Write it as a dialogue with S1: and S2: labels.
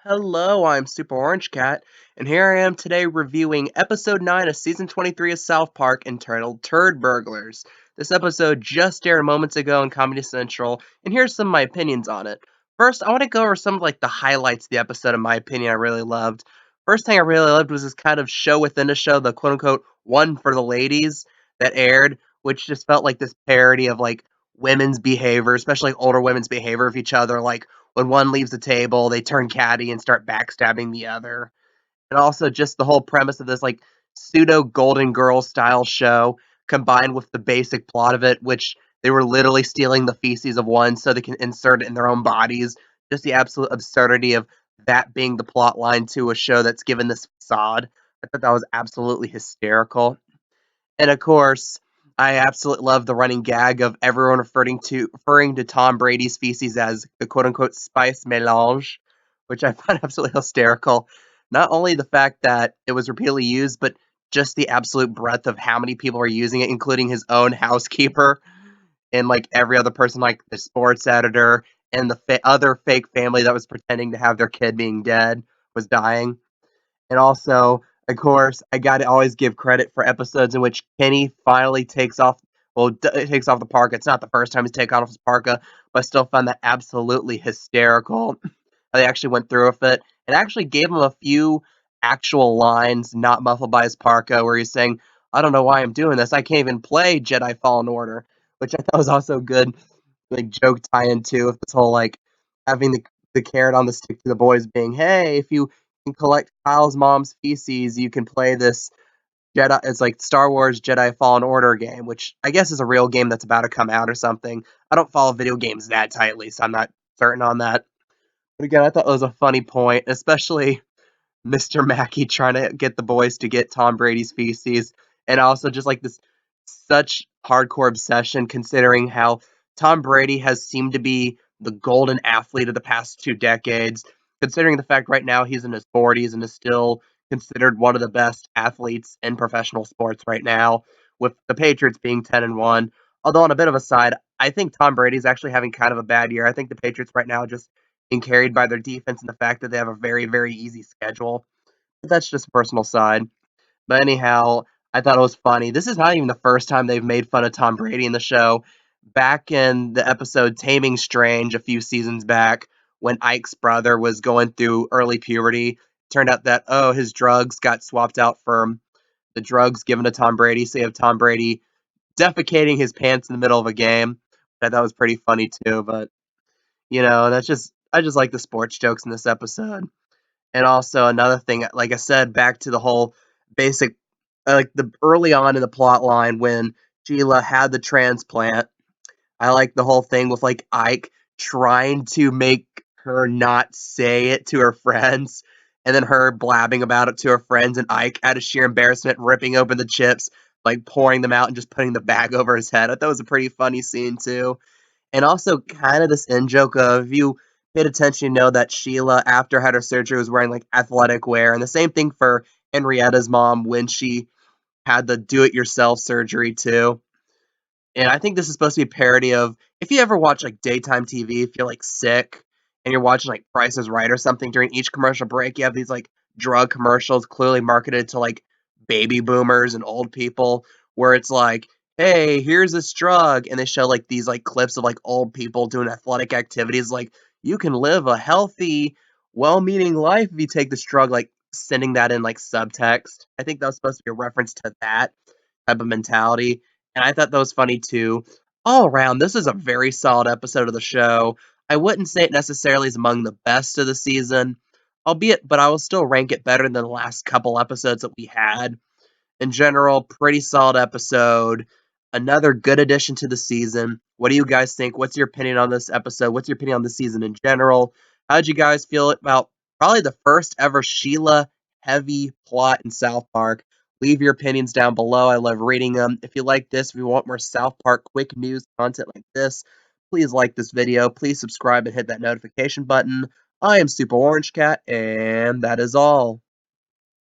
S1: Hello, I'm Super Orange Cat, and here I am today reviewing episode 9 of season 23 of South Park entitled Turd Burglars. This episode just aired moments ago on Comedy Central, and here's some of my opinions on it. First, I want to go over some of the highlights of the episode in my opinion I really loved. First thing I really loved was this kind of show within a show, the quote unquote one for the ladies that aired, which just felt like this parody of women's behavior, especially older women's behavior of each other, like when one leaves the table, they turn catty and start backstabbing the other. And also just the whole premise of this pseudo Golden Girls style show combined with the basic plot of it, which they were literally stealing the feces of one so they can insert it in their own bodies. Just the absolute absurdity of that being the plot line to a show that's given this facade. I thought that was absolutely hysterical. And of course, I absolutely love the running gag of everyone referring to Tom Brady's feces as the quote unquote spice melange, which I find absolutely hysterical. Not only the fact that it was repeatedly used, but just the absolute breadth of how many people are using it, including his own housekeeper and every other person, like the sports editor and the other fake family that was pretending to have their kid being dead was dying. And also, of course, I gotta always give credit for episodes in which Kenny finally takes off. Well, takes off the parka. It's not the first time he's taken off his parka, but I still found that absolutely hysterical. How they actually went through with it. It actually gave him a few actual lines, not muffled by his parka, where he's saying, "I don't know why I'm doing this. I can't even play Jedi Fallen Order," which I thought was also good, joke tie-in too, with this whole having the carrot on the stick to the boys being, "Hey, if you can collect Kyle's mom's feces, you can play this Jedi." It's like Star Wars Jedi Fallen Order game, which I guess is a real game that's about to come out or something. I don't follow video games that tightly, so I'm not certain on that. But again, I thought it was a funny point, especially Mr. Mackey trying to get the boys to get Tom Brady's feces, and also just this such hardcore obsession considering how Tom Brady has seemed to be the golden athlete of the past 2 decades, considering the fact right now he's in his 40s and is still considered one of the best athletes in professional sports right now, with the Patriots being 10-1. Although on a bit of a side, I think Tom Brady's actually having kind of a bad year. I think the Patriots right now just being carried by their defense and the fact that they have a very, very easy schedule. But that's just a personal side. But anyhow, I thought it was funny. This is not even the first time they've made fun of Tom Brady in the show. Back in the episode Taming Strange a few seasons back, when Ike's brother was going through early puberty, turned out that, oh, his drugs got swapped out for the drugs given to Tom Brady. So you have Tom Brady defecating his pants in the middle of a game. I thought was pretty funny too. But, I just like the sports jokes in this episode. And also another thing, like I said, back to the whole basic, the early on in the plot line when Sheila had the transplant. I like the whole thing with Ike trying to make her not say it to her friends, and then her blabbing about it to her friends, and Ike, out of sheer embarrassment, ripping open the chips, pouring them out and just putting the bag over his head. I thought it was a pretty funny scene too. And also kind of this in joke of, if you paid attention, you know that Sheila, after had her surgery, was wearing athletic wear. And the same thing for Henrietta's mom when she had the do it yourself surgery too. And I think this is supposed to be a parody of, if you ever watch daytime TV, if you're sick and you're watching Price is Right or something, during each commercial break, you have these drug commercials clearly marketed to baby boomers and old people, where it's hey, here's this drug, and they show these clips of old people doing athletic activities, you can live a healthy, well-meaning life if you take this drug, sending that in subtext. I think that was supposed to be a reference to that type of mentality. And I thought that was funny too. All around, this is a very solid episode of the show. I wouldn't say it necessarily is among the best of the season, albeit, but I will still rank it better than the last couple episodes that we had. In general, pretty solid episode. Another good addition to the season. What do you guys think? What's your opinion on this episode? What's your opinion on the season in general? How did you guys feel about probably the first ever Sheila heavy plot in South Park? Leave your opinions down below. I love reading them. If you like this, if you want more South Park quick news content like this, please like this video. Please subscribe and hit that notification button. I am Super Orange Cat, and that is all.